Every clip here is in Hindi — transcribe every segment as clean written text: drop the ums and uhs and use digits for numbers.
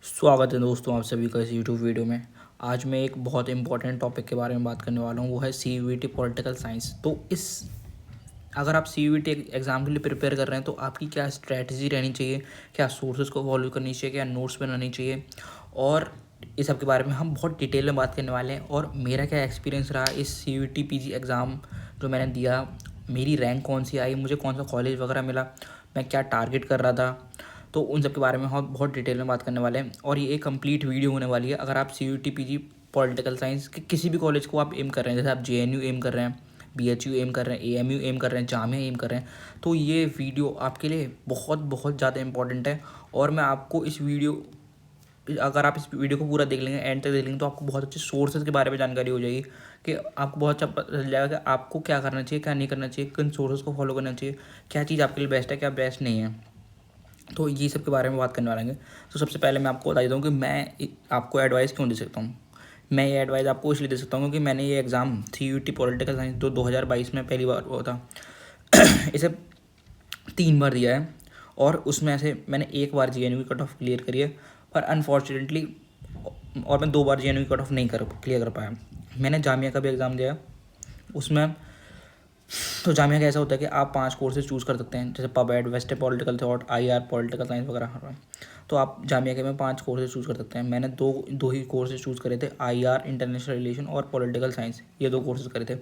स्वागत है दोस्तों आप सभी का इस यूट्यूब वीडियो में। आज मैं एक बहुत इंपॉर्टेंट टॉपिक के बारे में बात करने वाला हूँ, वो है CUET पॉलिटिकल साइंस। तो अगर आप CUET एग्ज़ाम के लिए प्रिपेयर कर रहे हैं तो आपकी क्या स्ट्रैटेजी रहनी चाहिए, क्या सोर्सेज को फॉलो करनी चाहिए, क्या नोट्स बनानी चाहिए, और इस सब के बारे में हम बहुत डिटेल में बात करने वाले हैं। और मेरा क्या एक्सपीरियंस रहा इस CUET PG एग्ज़ाम जो मैंने दिया, मेरी रैंक कौन सी आई, मुझे कौन सा कॉलेज वगैरह मिला, मैं क्या टारगेट कर रहा था, तो उन सब के बारे में हम बहुत डिटेल में बात करने वाले हैं। और ये एक कंप्लीट वीडियो होने वाली है। अगर आप CUET PG पॉलिटिकल साइंस के किसी भी कॉलेज को आप एम कर रहे हैं, जैसे आप JNU एम कर रहे हैं, BHU एम कर रहे हैं, AMU एम कर रहे हैं, जामिया एम कर रहे हैं, तो ये वीडियो आपके लिए बहुत बहुत ज़्यादा इंपॉर्टेंट है। और मैं आपको इस वीडियो अगर आप इस वीडियो को पूरा देख लेंगे, एंड तक देख लेंगे, तो आपको बहुत अच्छे सोर्सेज के बारे में जानकारी हो जाएगी कि आपको बहुत अच्छा पता चल जाएगा कि आपको क्या करना चाहिए, क्या नहीं करना चाहिए, किन सोर्सेज को फॉलो करना चाहिए, क्या चीज़ आपके लिए बेस्ट है, क्या बेस्ट नहीं है। तो ये सब के बारे में बात करने वालेंगे। तो सबसे पहले मैं आपको बता देता हूँ कि मैं आपको एडवाइस क्यों दे सकता हूँ। मैं ये एडवाइस आपको इसलिए दे सकता हूँ क्योंकि मैंने ये एग्ज़ाम CUET पॉलिटिकल साइंस जो 2022 में पहली बार हुआ था इसे 3 बार दिया है, और उसमें से मैंने एक बार JNU की कट ऑफ क्लियर करी है, पर अनफॉर्चुनेटली और मैं 2 बार JNU की कट ऑफ नहीं क्लियर कर पाया। मैंने जामिया का भी एग्ज़ाम दिया, उसमें तो जामिया का ऐसा होता है कि आप 5 कोर्सेज चूज़ कर सकते हैं, जैसे pub ad, western political thought, IR political science वगैरह। तो आप जामिया के में 5 कोर्सेज चूज़ कर सकते हैं। मैंने दो ही कोर्सेज चूज़ करे थे, IR इंटरनेशनल रिलेशन और पॉलिटिकल साइंस, ये 2 कोर्सेज करे थे।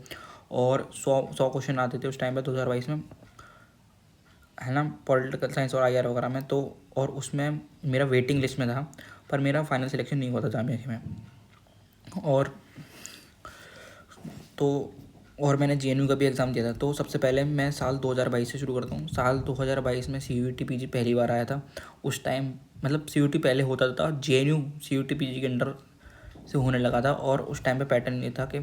और 100 क्वेश्चन आते थे उस टाइम पे 2022 में, है ना, पॉलिटिकल साइंस और IR वगैरह में। तो और उसमें मेरा वेटिंग लिस्ट में था, पर मेरा फाइनल सिलेक्शन नहीं हुआ था जामिया के में। और तो और मैंने JNU का भी एग्ज़ाम दिया था। तो सबसे पहले मैं साल 2022 से शुरू करता हूँ। साल 2022 में CUET PG पहली बार आया था। उस टाइम मतलब CUET पहले होता था, JNU CUET PG के अंडर से होने लगा था। और उस टाइम पे पैटर्न ये था कि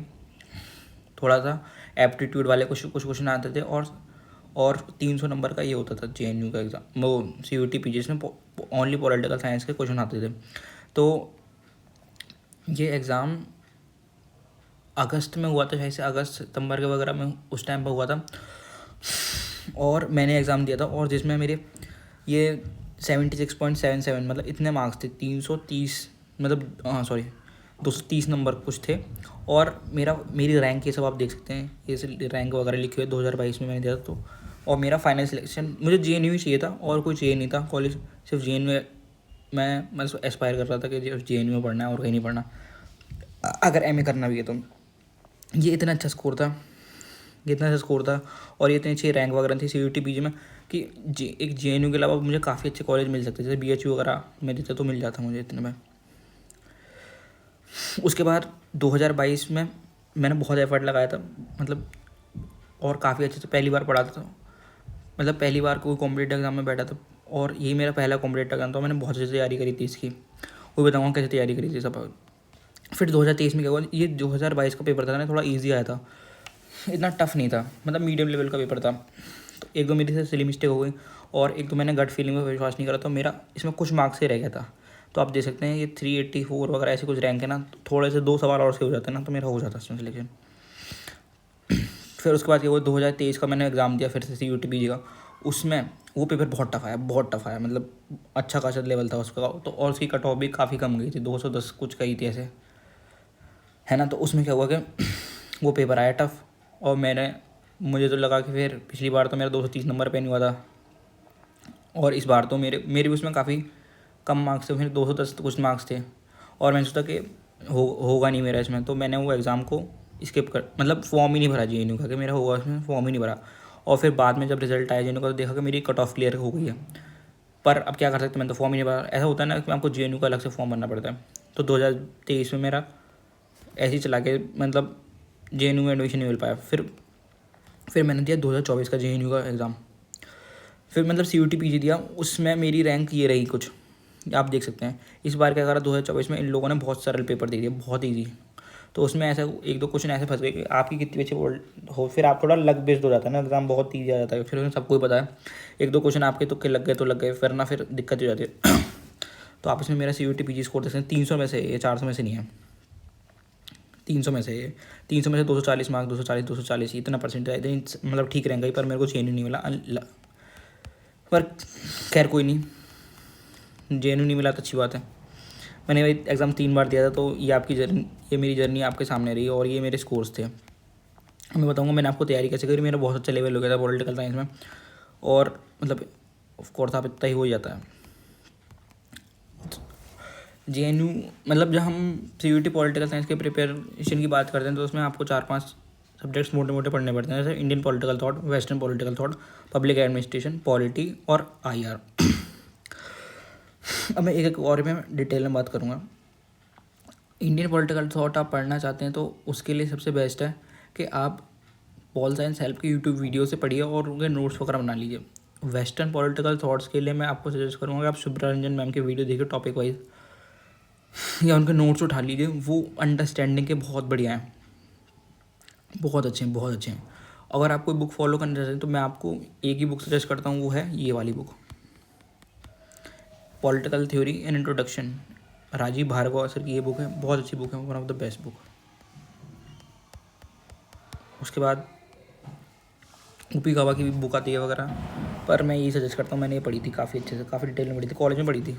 थोड़ा सा एप्टीट्यूड वाले कुछ क्वेश्चन आते थे, और 300 नंबर का ये होता था JNU का एग्ज़ाम, वो CUET PG में ओनली पॉलिटिकल साइंस के क्वेश्चन आते थे। तो ये एग्ज़ाम अगस्त में हुआ था, शायद से अगस्त सितंबर के वगैरह में उस टाइम पर हुआ था। और मैंने एग्ज़ाम दिया था, और जिसमें मेरे ये 76.77 मतलब इतने मार्क्स थे, 330 मतलब हाँ सॉरी 230 नंबर कुछ थे। और मेरी रैंक ये सब आप देख सकते हैं, ये रैंक वगैरह लिखी हुई है 2022 में मैंने दिया था। तो और मेरा फाइनल सिलेक्शन मुझे JNU ही चाहिए था, और कोई चाहिए नहीं था कॉलेज, सिर्फ JNU मैं एस्पायर कर रहा था कि JNU में पढ़ना है और कहीं नहीं पढ़ना, अगर MA करना भी है तो। ये इतना अच्छा स्कोर था, ये इतना अच्छा स्कोर था, और ये इतनी अच्छी रैंक वगैरह थी CUET PG में कि एक JNU के अलावा मुझे काफ़ी अच्छे कॉलेज मिल सकते, जैसे BHU वगैरह में देता तो मिल जाता मुझे इतने में। उसके बाद 2022 में मैंने बहुत एफर्ट लगाया था, मतलब और काफ़ी अच्छे से पहली बार पढ़ा था। मतलब पहली बार कोई कॉम्पिटेटिव एग्जाम में बैठा था, और यही मेरा पहला कॉम्पिटेटिव एग्जाम था। मैंने बहुत अच्छी तैयारी करी थी इसकी, वो बताऊँगा कैसे तैयारी करी थी सब। फिर 2023 में क्या हुआ, ये 2022 का पेपर था ना, थोड़ा ईजी आया था, इतना टफ नहीं था, मतलब मीडियम लेवल का पेपर था। तो एक दो मेरी से सिली मिस्टेक हो गई, और एक तो मैंने गट फीलिंग में विश्वास नहीं करा, तो मेरा इसमें कुछ मार्क्स से रह गया था। तो आप देख सकते हैं ये 384 वगैरह ऐसे कुछ रैंक है ना, तो थोड़े से 2 सवाल और से हो जाते हैं ना, तो मेरा हो जाता इसमें सिलेक्शन। फिर उसके बाद ये वो 2023 का मैंने एग्ज़ाम दिया फिर से CUET PG का। उसमें वो पेपर बहुत टफ आया, बहुत टफ आया, मतलब अच्छा खासा लेवल था उसका। तो और उसकी कट ऑफ भी काफ़ी कम गई थी, 210 कुछ गई थी ऐसे, है ना। तो उसमें क्या हुआ कि वो पेपर आया टफ, और मुझे तो लगा कि फिर पिछली बार तो मेरा 230 नंबर पे नहीं हुआ था, और इस बार तो मेरे भी उसमें काफ़ी कम मार्क्स थे, फिर 210 कुछ मार्क्स थे। और मैंने सोचा कि होगा नहीं मेरा इसमें, तो मैंने वो एग्ज़ाम को स्किप कर, मतलब फॉर्म ही नहीं भरा JNU का कि मेरा होगा, इसमें फॉर्म ही नहीं भरा। और फिर बाद में जब रिजल्ट आया JNU का, तो देखा कि मेरी कट ऑफ क्लियर हो गई है। पर अब क्या कर सकते हैं, मैंने तो फॉर्म ही नहीं भरा। ऐसा होता है ना कि आपको JNU का अलग से फॉर्म भरना पड़ता है। तो 2023 में मेरा ऐसे ही चला के, मतलब JNU में एडमिशन नहीं मिल पाया। फिर मैंने दिया 2024 का JNU का एग्ज़ाम। फिर मतलब CUET PG दिया, उसमें मेरी रैंक ये रही कुछ, आप देख सकते हैं। इस बार क्या करा 2024 में इन लोगों ने बहुत सरल पेपर दे दिया, बहुत ईजी। तो उसमें ऐसा एक दो क्वेश्चन ऐसे फंस गए कि आपकी कितनी अच्छी हो, फिर आप थोड़ा लक बेस्ड हो जाता है ना, एग्जाम बहुत ईजी आ जाता है, फिर सबको ही पता है। एक दो क्वेश्चन आपके तुक्के लग गए तो लग गए, फिर दिक्कत हो जाती है। तो आप इसमें मेरा CUET PG स्कोर देख सकते हैं, 300 में से, ये 400 में से नहीं है, 300 में से, ये 300 में से 240 मार्क्स, 240 इतना परसेंट है, इतनी मतलब ठीक रहेंगे। पर मेरे को JNU नहीं मिला, पर खैर कोई नहीं, JNU नहीं मिला तो अच्छी बात है। मैंने एग्ज़ाम 3 बार दिया था, तो ये आपकी जर्नी, ये मेरी जर्नी आपके सामने रही और ये मेरे स्कोर्स थे। मैं बताऊँगा मैंने आपको तैयारी कैसे करी। मेरा बहुत अच्छा लेवल हो गया था पॉलिटिकल साइंस में, और मतलब ऑफ कोर्स आप इतना ही हो जाता है। JNU मतलब जब हम CUET पॉलिटिकल साइंस के प्रिपरेशन की बात करते हैं तो उसमें आपको 4-5 सब्जेक्ट्स मोटे मोटे पढ़ने पड़ते हैं, जैसे Indian political thought, western political thought, public administration, polity और IR। अब मैं एक एक और में डिटेल में बात करूँगा। इंडियन पॉलिटिकल थॉट आप पढ़ना चाहते हैं तो उसके लिए सबसे बेस्ट है कि आप पॉल साइंस हेल्प की यूट्यूब वीडियो से पढ़िए और उनके नोट्स वगैरह बना लीजिए। वेस्टर्न पॉलिटिकल थॉट्स के लिए मैं आपको सजेस्ट करूँगा कि आप सुब्रमण्यन मैम की वीडियो देखिए टॉपिक वाइज, या उनके नोट्स उठा लीजिए। वो अंडरस्टैंडिंग के बहुत बढ़िया हैं, बहुत अच्छे हैं, बहुत अच्छे हैं। अगर आप कोई बुक फॉलो करना चाहते हैं तो मैं आपको एक ही बुक सजेस्ट करता हूँ, वो है ये वाली book, political theory and introduction, Rajeev Bhargava sir की ये बुक है, बहुत अच्छी बुक है, one of the best book. उसके बाद ऊपी गावा की भी बुक आती है वगैरह, पर मैं यही सजेस्ट करता हूँ। मैंने ये पढ़ी थी काफ़ी अच्छे से, काफ़ी डिटेल में पढ़ी थी, कॉलेज में पढ़ी थी।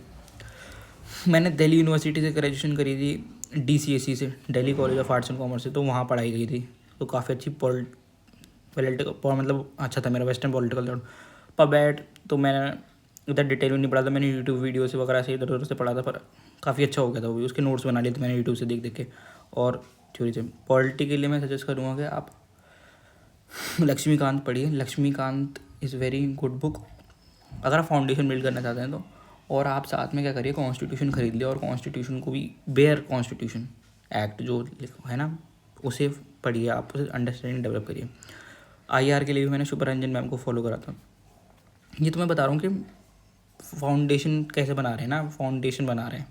मैंने दिल्ली यूनिवर्सिटी से ग्रेजुएशन करी थी, DCSE से, Delhi college of arts and commerce से, तो वहाँ पढ़ाई गई थी। तो काफ़ी अच्छी पॉलिटिकल मतलब अच्छा था मेरा वेस्टर्न पॉलिटिकल थॉट। पबैट तो मैंने इधर डिटेल में नहीं पढ़ा था, मैंने यूट्यूब वीडियो से वगैरह से इधर उधर से पढ़ा था, पर काफ़ी अच्छा हो गया था वो भी। उसके नोट्स बना लिए थे मैंने यूट्यूब से देख देख के। और थ्योरी से पॉलिटी के लिए मैं सजेस्ट करूँगा कि आप लक्ष्मीकांत पढ़िए। Laxmikant is very good book अगर आप फाउंडेशन बिल्ड करना चाहते हैं तो। और आप साथ में क्या करिए, कॉन्स्टिट्यूशन खरीद लिया, और कॉन्स्टिट्यूशन को भी, बेयर कॉन्स्टिट्यूशन एक्ट जो है ना, उसे पढ़िए, आप उसे अंडरस्टैंडिंग डेवलप करिए। IR के लिए भी मैंने सुब्रमण्यन मैम को फॉलो करा था। ये तो मैं बता रहा हूँ कि फाउंडेशन कैसे बना रहे हैं ना, फाउंडेशन बना रहे हैं।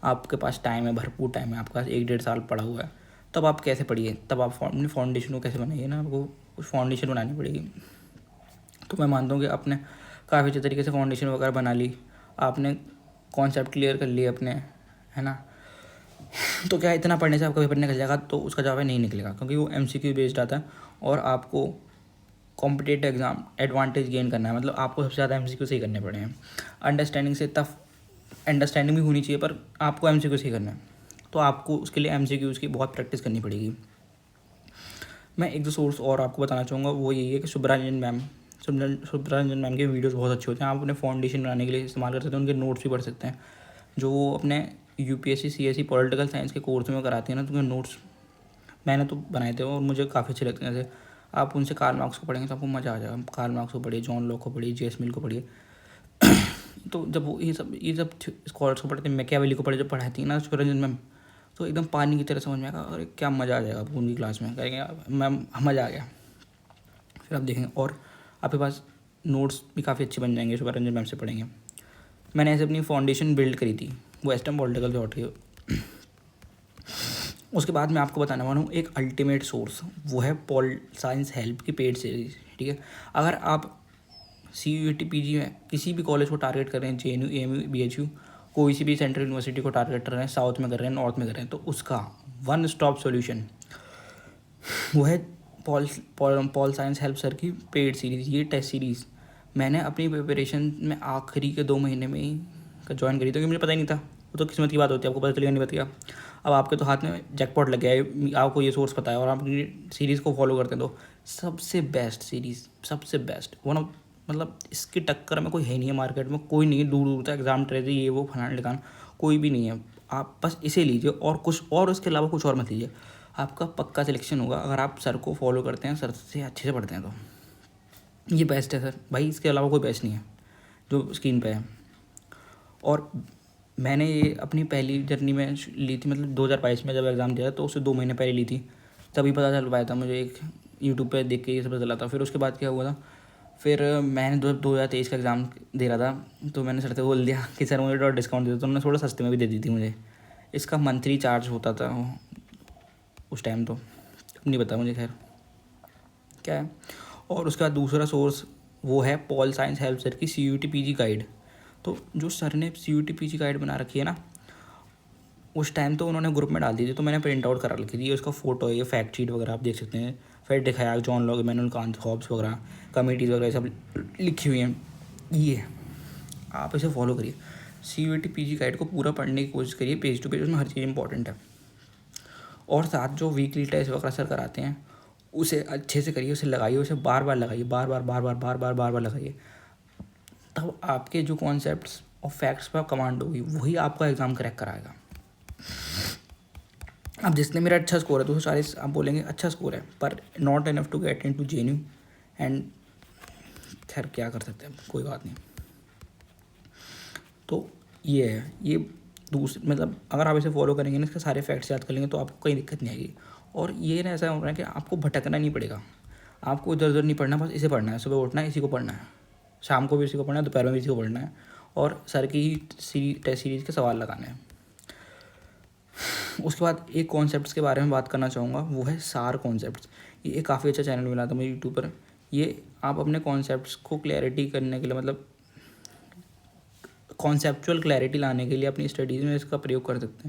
आपके पास टाइम है, भरपूर टाइम है, आपके पास 1-1.5 साल पड़ा हुआ है, तब आप कैसे पढ़िए, तब आप अपनी फाउंडेशन को कैसे बनाइए ना, आपको कुछ फाउंडेशन बनानी पड़ेगी। तो मैं मानता हूँ कि आपने काफ़ी अच्छे तरीके से फाउंडेशन वगैरह बना ली, आपने कॉन्सेप्ट क्लियर कर लिए अपने, है ना। तो क्या इतना पढ़ने से आपका पेपर निकल जाएगा, तो उसका जवाब है नहीं निकलेगा, क्योंकि वो MCQ बेस्ड आता है और आपको कॉम्पिटेटिव एग्जाम एडवांटेज गेन करना है। मतलब आपको सबसे ज़्यादा MCQ सही करने पड़े हैं। अंडरस्टैंडिंग से टफ, अंडरस्टैंडिंग भी होनी चाहिए, पर आपको MCQ सही करना है, तो आपको उसके लिए MCQs की बहुत प्रैक्टिस करनी पड़ेगी। मैं एक दो सोर्स और आपको बताना चाहूँगा, वो यही है कि सुब्रमण्यन मैम के वीडियोस बहुत अच्छे होते हैं। आप अपने फाउंडेशन बनाने के लिए इस्तेमाल कर सकते हैं, उनके नोट्स भी पढ़ सकते हैं, जो वो अपने UPSC CSE पॉलिटिकल साइंस के कोर्स में कराती है ना, तो उनके नोट्स मैंने तो बनाए थे और मुझे काफ़ी अच्छे लगते हैं। जैसे आप उनसे कार्ल मार्क्स को पढ़ेंगे तो आपको मज़ा आ जाएगा। कार्ल मार्क्स को पढ़िए, जॉन लॉक को पढ़िए, JS मिल को पढ़िए। तो जब वो ये सब स्कॉलर्स को पढ़ते हैं, मैकियावेली को पढ़े, जब पढ़ाती है ना सुब्रमण्यन मैम, तो एकदम पानी की तरह समझ में आएगा, अरे क्या मज़ा आ जाएगा आपको उनकी क्लास में, कहेंगे मैम मज़ा आ गया। फिर आप देखेंगे और आपके पास नोट्स भी काफ़ी अच्छे बन जाएंगे सुब्रमण्यन मैम से पढ़ेंगे। मैंने ऐसे अपनी फाउंडेशन बिल्ड करी थी वेस्टर्न पॉलिटिकल थॉट की। उसके बाद मैं आपको बताने वाला हूँ एक अल्टीमेट सोर्स, वो है पॉल साइंस हेल्प की पेड सीरीज। ठीक है, अगर आप CUET PG में किसी भी कॉलेज को टारगेट कर रहे हैं, JNU AMU BHU, कोई सी भी सेंट्रल यूनिवर्सिटी को टारगेट कर रहे हैं, साउथ में कर रहे हैं, नॉर्थ में कर रहे हैं, तो उसका वन स्टॉप सॉल्यूशन वो है पॉल साइंस हेल्प सर की पेड सीरीज़। ये टेस्ट सीरीज़ मैंने अपनी प्रिपरेशन में आखिरी के 2 महीने में ही ज्वाइन करी, तो कि मुझे पता ही नहीं था। वो तो किस्मत की बात होती है, आपको पता चलेगा नहीं पता। अब आपके तो हाथ में जैकपॉट लग गया है, आपको ये सोर्स पता है और आप सीरीज़ को फॉलो करते हैं, तो सबसे बेस्ट सीरीज़, सबसे बेस्ट वन ऑफ, मतलब इसकी टक्कर में कोई है नहीं है मार्केट में, कोई नहीं है दूर दूर तक। एग्जाम ट्रेजरी ये वो फलाना लिखाना कोई भी नहीं है, आप बस इसे लीजिए और कुछ और, उसके अलावा कुछ और मत लीजिए, आपका पक्का सिलेक्शन होगा अगर आप सर को फॉलो करते हैं, सर से अच्छे से पढ़ते हैं। तो ये बेस्ट है सर भाई, इसके अलावा कोई बेस्ट नहीं है जो स्क्रीन पे है। और मैंने ये अपनी पहली जर्नी में ली थी, मतलब 2022 में जब एग्ज़ाम दिया तो उससे 2 महीने पहले ली थी, तभी पता चल पाया था मुझे, एक यूट्यूब पे देख के ये सब पता चला था। फिर उसके बाद क्या हुआ था, फिर मैंने 2023 का एग्ज़ाम दे रहा था, तो मैंने सर से बोल दिया कि सर मुझे डिस्काउंट दे दो, तो उन्होंने थोड़ा सस्ते में भी दे दी थी मुझे। इसका मंथली चार्ज होता था उस टाइम, तो नहीं पता मुझे खैर क्या है। और उसका दूसरा सोर्स वो है पॉल साइंस हेल्प सर की CUET PG गाइड। तो जो सर ने CUET PG गाइड बना रखी है ना, उस टाइम तो उन्होंने ग्रुप में डाल दी थी, तो मैंने प्रिंट आउट करा रखी थी। उसका फोटो है, ये फैक्ट शीट वगैरह आप देख सकते हैं, फिर दिखाया John Locke, Immanuel Kant, Hobbes वगैरह, कमेटीज़ वगैरह सब लिखी हुई हैं। ये आप इसे फॉलो करिए। CUET PG गाइड को पूरा पढ़ने की कोशिश करिए पेज टू पेज, उसमें हर चीज़ इंपॉर्टेंट है। और साथ जो वीकली टेस्ट वगैरह सर कराते हैं उसे अच्छे से करिए, उसे लगाइए, उसे बार बार लगाइए, बार बार लगाइए। तब आपके जो कॉन्सेप्ट्स और फैक्ट्स पर कमांड होगी वही आपका एग्ज़ाम क्रैक कराएगा। अब जिसने मेरा अच्छा स्कोर है 240, आप बोलेंगे अच्छा स्कोर है पर not enough to get into JNU and खैर क्या कर सकते हैं, कोई बात नहीं। तो ये है, ये दूसरी मतलब अगर आप इसे फॉलो करेंगे ना, इसके सारे फैक्ट्स याद कर लेंगे तो आपको कोई दिक्कत नहीं आएगी। और ये ना ऐसा हो रहा है कि आपको भटकना नहीं पड़ेगा, आपको इधर उधर नहीं पढ़ना, बस इसे पढ़ना है, सुबह उठना है इसी को पढ़ना है, शाम को भी इसी को पढ़ना है, दोपहर में भी इसी को पढ़ना है, और सर की ही टेस्ट सीरीज़ के सवाल लगाने हैं। उसके बाद एक कॉन्सेप्ट्स के बारे में बात करना चाहूँगा, वो है सार कॉन्सेप्ट्स। ये काफ़ी अच्छा चैनल मिला था मुझे यूट्यूब पर। ये आप अपने कॉन्सेप्ट्स को क्लैरिटी करने के लिए, मतलब कॉन्सेप्चुअल क्लैरिटी लाने के लिए अपनी स्टडीज़ में इसका प्रयोग कर सकते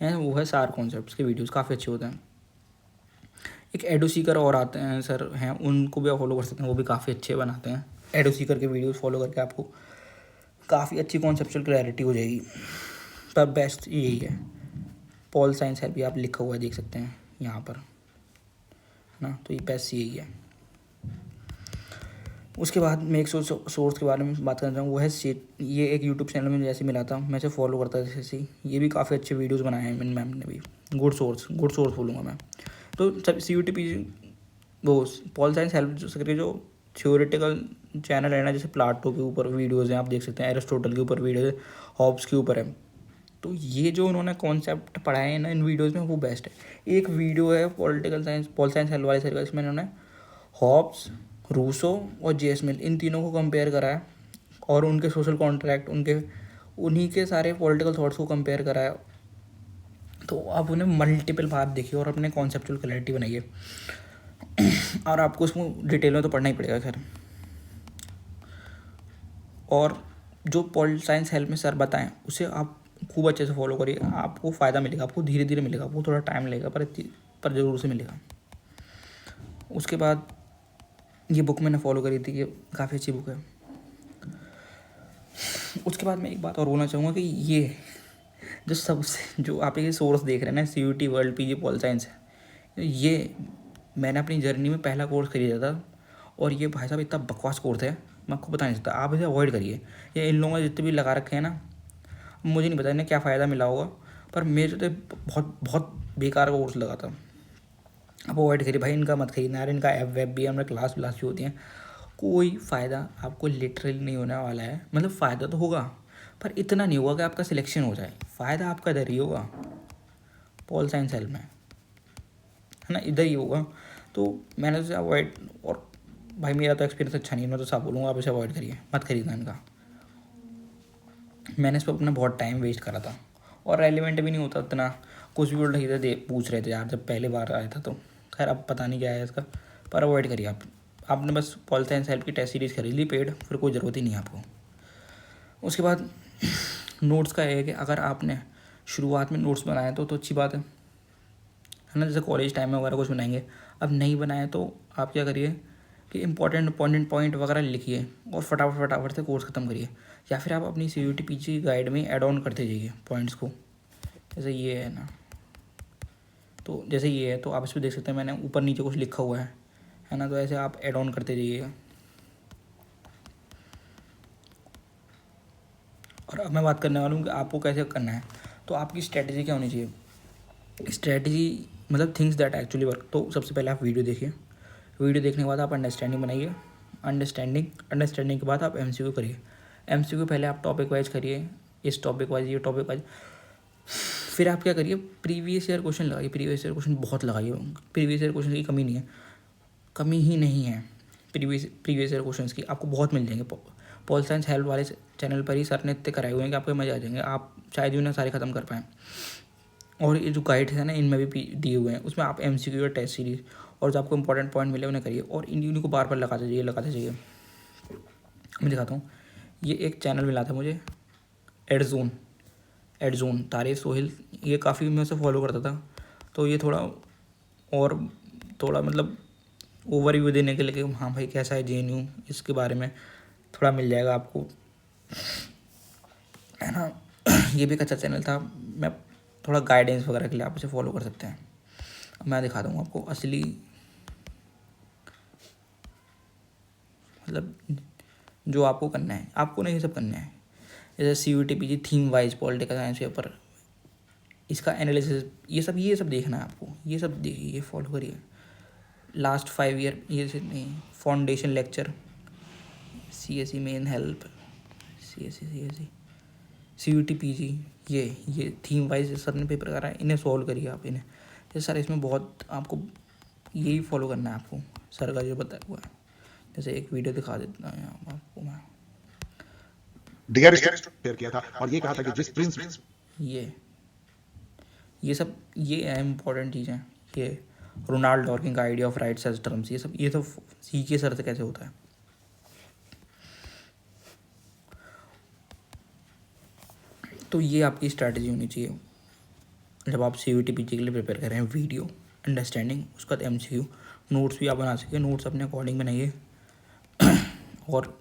हैं। वो है सार कॉन्सेप्ट्स के वीडियोस, काफ़ी अच्छे होते हैं। एक एडो सीकर और आते हैं सर हैं, उनको भी आप फॉलो कर सकते हैं, वो भी काफ़ी अच्छे बनाते हैं। एडो सीकर के वीडियोस फॉलो करके आपको काफ़ी अच्छी कॉन्सेप्चुअल क्लैरिटी हो जाएगी। पर बेस्ट यही है, पॉल साइंस हेल्प भी आप लिखा हुआ है, देख सकते हैं यहाँ पर, है ना। तो ये बेस्ट यही है। उसके बाद मैं एक सोर्स के बारे में बात करना चाहूँगा, वो है ये एक यूट्यूब चैनल में जैसे मिला था, मैं इसे फॉलो करता था जैसे ही। ये भी काफ़ी अच्छे वीडियोस बनाए हैं मैम ने भी। गुड सोर्स बोलूँगा मैं। तो सब CUET PG वो पॉल साइंस हेल्प करके जो थ्योरेटिकल चैनल है ना, जैसे प्लाटो के ऊपर वीडियोज़ हैं, आप देख सकते हैं, एरिस्टोटल के ऊपर वीडियोज़ है, हॉब्स के ऊपर है। तो ये जो उन्होंने कॉन्सेप्ट पढ़ाए हैं ना इन वीडियोज़ में, वो बेस्ट है। एक वीडियो है पॉल साइंस हेल्प वाले सर का, इसमें इन्होंने हॉब्स, रूसो और जेस मिल, इन तीनों को कंपेयर करा है और उनके सोशल कॉन्ट्रैक्ट, उन्हीं के सारे पॉलिटिकल थॉट्स को कंपेयर करा है। तो आप उन्हें मल्टीपल बार देखिए और अपने कॉन्सेप्चुअल क्लैरिटी बनाइए। और आपको उसमें डिटेल में तो पढ़ना ही पड़ेगा खैर। और जो पॉल साइंस हेल्प में सर बताएं उसे आप खूब अच्छे से फॉलो करिए, आपको फ़ायदा मिलेगा, आपको धीरे धीरे मिलेगा, आपको थोड़ा टाइम लगेगा पर ज़रूर से मिलेगा। उसके बाद ये बुक मैंने फॉलो करी थी, ये काफ़ी अच्छी बुक है। उसके बाद मैं एक बात और बोलना चाहूँगा कि ये जो आप ये सोर्स देख रहे हैं ना, CUET world PG pol science है, ये मैंने अपनी जर्नी में पहला कोर्स खरीदा था और ये भाई साहब इतना बकवास कोर्स है, मैं आपको बता नहीं सकता। आप इसे अवॉइड करिए। ये इन लोगों ने जितने भी लगा रखे हैं ना, मुझे नहीं पता इन्हें क्या फ़ायदा मिला होगा, पर मेरे तो बहुत बहुत बेकार कोर्स लगा था। आप अवॉइड करिए भाई, इनका मत खरीदना यार। इनका ऐप वेब भी है, हमारे क्लास व्लास भी होती हैं, कोई फ़ायदा आपको लिटरली नहीं होने वाला है। मतलब फ़ायदा तो होगा पर इतना नहीं होगा कि आपका सिलेक्शन हो जाए। फ़ायदा आपका इधर ही होगा, पॉल साइंस हेल्प में, है ना, इधर ही होगा। तो मैंने उसे अवॉइड, और भाई मेरा तो एक्सपीरियंस अच्छा नहीं है, मैं तो साफ बोलूँगा, आप इसे अवॉइड करिए, मत खरीदना इनका। मैंने इस पर अपना बहुत टाइम वेस्ट करा था और रेलिवेंट भी नहीं होता इतना। कुछ भी उल्टा सीधा पूछ रहे थे यार, जब पहले बार आया था तो। खैर अब पता नहीं क्या है इसका, पर अवॉइड करिए आप। आपने बस पॉल साइंस हेल्प की टेस्ट सीरीज़ खरीद ली पेड, फिर कोई ज़रूरत ही नहीं है आपको। उसके बाद नोट्स का है कि अगर आपने शुरुआत में नोट्स बनाए तो अच्छी बात है ना, जैसे कॉलेज टाइम में वगैरह कुछ बनाएंगे। अब नहीं बनाए तो आप क्या करिए कि इंपॉर्टेंट पॉइंट वगैरह लिखिए और फटाफट से कोर्स ख़त्म करिए। या फिर आप अपनी CUET PG गाइड में ऐड ऑन करते जाइए पॉइंट्स को। जैसे ये है ना, तो जैसे ये है तो आप इस पर देख सकते हैं, मैंने ऊपर नीचे कुछ लिखा हुआ है ना, तो ऐसे आप ऐड ऑन करते जाइएगा। और अब मैं बात करने वाला हूँ कि आपको कैसे करना है। तो आपकी स्ट्रैटेजी क्या होनी चाहिए। स्ट्रैटेजी मतलब थिंग्स दैट एक्चुअली वर्क। तो सबसे पहले आप वीडियो देखिए, वीडियो देखने के बाद आप अंडरस्टैंडिंग बनाइए, अंडरस्टैंडिंग के बाद आप MCQ करिए। MCQ पहले आप टॉपिक वाइज करिए, इस टॉपिक वाइज, ये टॉपिक वाइज। फिर आप क्या करिए, प्रीवियस ईयर क्वेश्चन लगाइए, प्रीवियस ईयर क्वेश्चन बहुत लगाइए। प्रीवियस ईयर क्वेश्चन की कमी नहीं है, कमी ही नहीं है प्रीवियस ईयर क्वेश्चन की, आपको बहुत मिल जाएंगे। पॉल साइंस हेल्प वाले चैनल पर ही सर ने इतने कराए हुए हैं कि आपको मज़ा आ जाएंगे, आप शायद ही उन्हें सारे ख़त्म कर पाएँ। और ये जो गाइड है ना, इनमें भी दिए हुए हैं, उसमें आप MCQ और टेस्ट सीरीज और जो आपको इंपॉर्टेंट पॉइंट मिले उन्हें करिए और इन को बार बार लगाते जाइए। मैं दिखाता हूँ, ये एक चैनल मिला था मुझे, एड जोन तारिफ सोहेल, ये काफ़ी मैं उसे फॉलो करता था। तो ये थोड़ा मतलब ओवरव्यू देने के लिए कि हाँ भाई कैसा है JNU, इसके बारे में थोड़ा मिल जाएगा आपको। है ना। ये भी एक अच्छा चैनल था, मैं थोड़ा गाइडेंस वगैरह के लिए आप इसे फॉलो कर सकते हैं। अब मैं दिखा दूँगा आपको असली, मतलब जो आपको करना है, आपको नहीं, ये सब करना है। जैसे CUET PG theme wise political science paper, इसका एनालिसिस, ये सब देखना है आपको, ये सब देखिए, ये फॉलो करिए। लास्ट 5 ईयर ये से नहीं, foundation lecture, CSE main help, CSE CUET PG, ये थीम वाइज सर ने पेपर करा है, इन्हें सॉल्व करिए आप इन्हें। ये सर इसमें बहुत आपको यही फॉलो करना है आपको, सर का जो बताया हुआ है। जैसे एक वीडियो दिखा देता हूँ यहाँ आपको मैं, डियर स्टूडेंट शेयर किया था और ये कहा था कि जिस प्रिंस ये सब ये है इम्पोर्टेंट चीज़ें। ये रोनाल्ड डॉर्किंग का idea of rights as terms, ये सब सीखे सर से कैसे होता है। तो ये आपकी स्ट्रैटेजी होनी चाहिए जब आप CUET PG के लिए प्रिपेयर कर रहे हैं। वीडियो, अंडरस्टैंडिंग, उसका MCQ, नोट्स भी आप बना सकें, नोट्स अपने अकॉर्डिंग बनाइए। और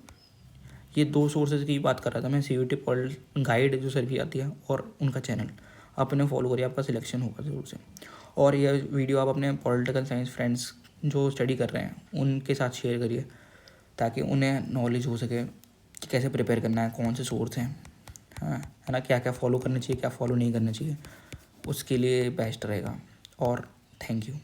ये 2 सोर्सेज की बात कर रहा था मैं, CUET पॉल गाइड जो सर की आती है और उनका चैनल, आप उन्हें फॉलो करिए, आपका सिलेक्शन होगा ज़रूर से। और ये वीडियो आप अपने पॉलिटिकल साइंस फ्रेंड्स जो स्टडी कर रहे हैं उनके साथ शेयर करिए, ताकि उन्हें नॉलेज हो सके कि कैसे प्रिपेयर करना है, कौन से सोर्स हैं, हाँ, है ना, क्या क्या फॉलो करना चाहिए, क्या फॉलो नहीं करना चाहिए, उसके लिए बेस्ट रहेगा। और थैंक यू।